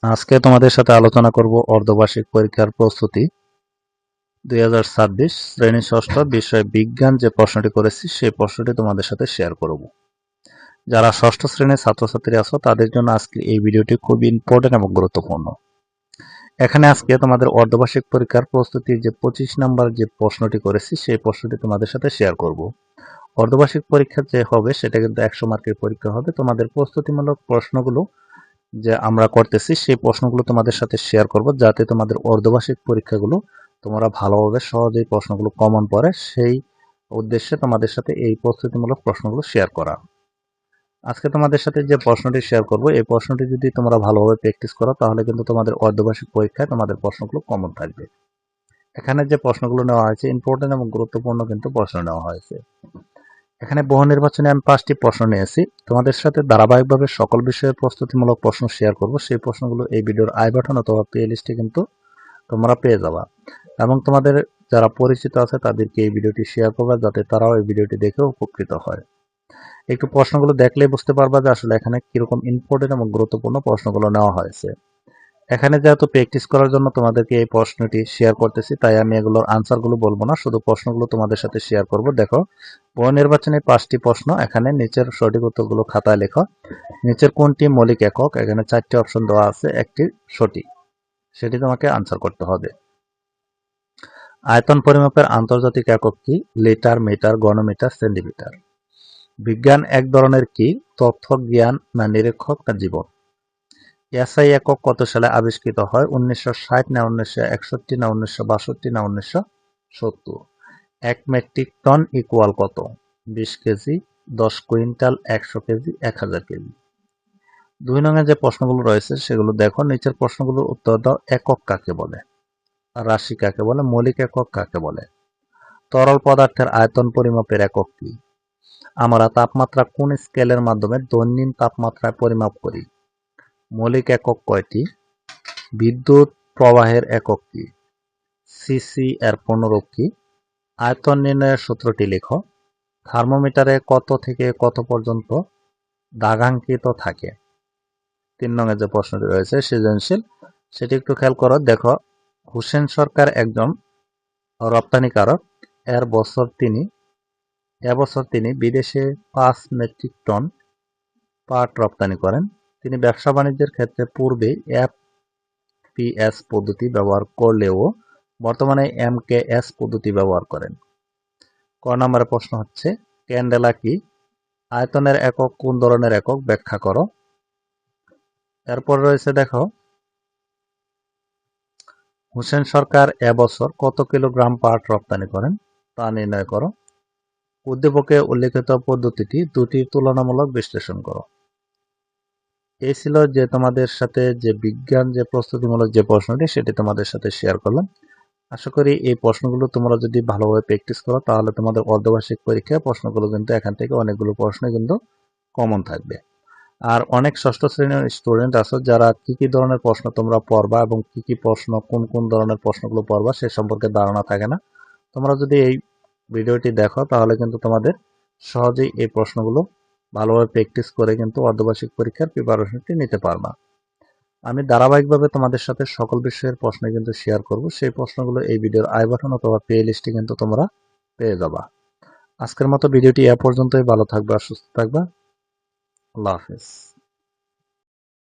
আজকে তোমাদের সাথে আলোচনা করব অর্ধবার্ষিক পরীক্ষার প্রস্তুতি 2026 শ্রেণী ষষ্ঠ বিষয় বিজ্ঞান যে প্রশ্নটি করেছি সেই প্রশ্নটি তোমাদের সাথে শেয়ার করব। যারা ষষ্ঠ শ্রেণীর ছাত্রছাত্রী আছো তাদের জন্য আজকে এই ভিডিওটি খুব ইম্পর্টেন্ট এবং গুরুত্বপূর্ণ। এখানে আজকে তোমাদের অর্ধবার্ষিক পরীক্ষার প্রস্তুতির যে 25 নাম্বার যে প্রশ্নটি করেছি সেই প্রশ্নটি তোমাদের সাথে শেয়ার করব। অর্ধবার্ষিক পরীক্ষা যে হবে সেটা কিন্তু 100 মার্কের পরীক্ষা হবে। তোমাদের প্রস্তুতিমূলক প্রশ্নগুলো যে আমরা করতেছি সেই প্রশ্নগুলো তোমাদের সাথে শেয়ার করব, যাতে তোমাদের অর্ধবার্ষিক পরীক্ষাগুলো তোমরা ভালোভাবে সহজেই প্রশ্নগুলো কমন পড়ে, সেই উদ্দেশ্যে তোমাদের সাথে এই প্রস্তুতিমূলক প্রশ্নগুলো শেয়ার করা। আজকে তোমাদের সাথে যে প্রশ্নটি শেয়ার করব এই প্রশ্নটি যদি তোমরা ভালোভাবে প্র্যাকটিস করো তাহলে কিন্তু তোমাদের অর্ধবার্ষিক পরীক্ষায় তোমাদের প্রশ্নগুলো কমন থাকবে। এখানে যে প্রশ্নগুলো নেওয়া হয়েছে ইম্পর্টেন্ট এবং গুরুত্বপূর্ণ কিন্তু প্রশ্ন নেওয়া হয়েছে। এখানে বহু নির্বাচনে আমি 5টি প্রশ্ন নিয়েছি। তোমাদের সাথে ধারাবাহিকভাবে সকল বিষয়ের প্রস্তুতিমূলক প্রশ্ন শেয়ার করব। সেই প্রশ্নগুলো এই ভিডিওর আই বাটন অথবা প্লে লিস্টে কিন্তু তোমরা পেয়ে যাবা, এবং তোমাদের যারা পরিচিত আছে তাদেরকে এই ভিডিওটি শেয়ার করবা, যাতে তারাও এই ভিডিওটি দেখে উপকৃত হয়। একটু প্রশ্নগুলো দেখলেই বুঝতে পারবা যে আসলে এখানে কিরকম ইম্পর্টেন্ট এবং গুরুত্বপূর্ণ প্রশ্নগুলো নেওয়া হয়েছে। এখানে যেহেতু প্র্যাকটিস করার জন্য তোমাদেরকে এই প্রশ্নটি শেয়ার করতেছি, তাই আমি এগুলোর আনসারগুলো বলবো না, শুধু প্রশ্নগুলো তোমাদের সাথে শেয়ার করব। দেখো, বহু নির্বাচনে 5টি প্রশ্ন। এখানে নিচের সঠিক উত্তরগুলো খাতায় লেখো। নিচের কোনটি মৌলিক একক? এখানে 4টি অপশন দেওয়া আছে, একটি সঠিক, সেটি তোমাকে আনসার করতে হবে। আয়তন পরিমাপের আন্তর্জাতিক একক কি? লিটার, মিটার, ঘনমিটার, সেন্টিমিটার। বিজ্ঞান এক ধরনের কি? তথ্য, জ্ঞান, না নিরীক্ষক, না জীবন। এসআই একক কত সালে আবিষ্কৃত হয়? 1960, না 1961, না 1962, না 1970? 1 মেট্রিক টন ইকুয়াল কত? 20 কেজি, 10 কুইন্টাল, 100 কেজি, 1000 কেজি। 2 নঙে যে প্রশ্নগুলো রয়েছে সেগুলো দেখো। নিচের প্রশ্নগুলোর উত্তর দাও। একক কাকে বলে? রাশি কাকে বলে? মৌলিক একক কাকে বলে? তরল পদার্থের আয়তন পরিমাপের একক কি? আমরা তাপমাত্রা কোন স্কেলের মাধ্যমে দৈনন্দিন তাপমাত্রা পরিমাপ করি? মৌলিক একক কয়টি? বিদ্যুৎ প্রবাহের একক কি? সিসি এর পুনরূপ কি? আয়তন নির্ণয়ের সূত্রটি লেখো। থার্মোমিটারে কত থেকে কত পর্যন্ত দাগাঙ্কিত থাকে? 3 নঙে যে প্রশ্নটি রয়েছে সৃজনশীল, সেটি একটু খেয়াল করো। দেখো, হোসেন সরকার একজন রপ্তানিকারক। এবছর তিনি বিদেশে 5 মেট্রিক টন পাট রপ্তানি করেন। তিনি ব্যবসা বাণিজ্যের ক্ষেত্রে পূর্বে এফপিএস পদ্ধতি ব্যবহার করলেও বর্তমানে এমকেএস পদ্ধতি ব্যবহার করেন। ক নম্বরের প্রশ্ন হচ্ছে ক্যান্ডেলা কি? আয়তনের একক কোন ধরনের একক? ব্যাখ্যা করো। এরপর রয়েছে দেখো, হোসেন সরকার এবছর কত কিলোগ্রাম পাট রপ্তানি করেন তা নির্ণয় করো। উদ্দীপকে উল্লেখিত পদ্ধতিটি দুটির তুলনামূলক বিশ্লেষণ করো। এই ছিল যে তোমাদের সাথে যে বিজ্ঞান যে প্রস্তুতিমূলক যে প্রশ্নটি সেটি তোমাদের সাথে শেয়ার করলাম। আশা করি এই প্রশ্নগুলো তোমরা যদি ভালোভাবে প্র্যাকটিস করো তাহলে তোমাদের অর্ধবার্ষিক পরীক্ষায় প্রশ্নগুলো কিন্তু এখান থেকে অনেকগুলো প্রশ্ন কিন্তু কমন থাকবে। আর অনেক ষষ্ঠ শ্রেণীর স্টুডেন্ট আছো যারা কি কি ধরনের প্রশ্ন তোমরা পড়বা এবং কি কি প্রশ্ন কোন কোন ধরনের প্রশ্নগুলো পড়বা সে সম্পর্কে ধারণা থাকে না। তোমরা যদি এই ভিডিওটি দেখো তাহলে কিন্তু তোমাদের সহজেই এই প্রশ্নগুলো ভালোভাবে প্র্যাকটিস করে কিন্তু অর্ধবার্ষিক পরীক্ষার প্রিপারেশনটি নিতে পারবা। আমি ধারাবাহিকভাবে তোমাদের সাথে সকল বিষয়ের প্রশ্ন কিন্তু শেয়ার করব। সেই প্রশ্নগুলো এই ভিডিওর আই বাটন অথবা প্লে লিস্টে কিন্তু তোমরা পেয়ে যাবা। আজকের মতো ভিডিওটি এ পর্যন্তই। ভালো থাকবা, সুস্থ থাকবা। আল্লাহ হাফেজ।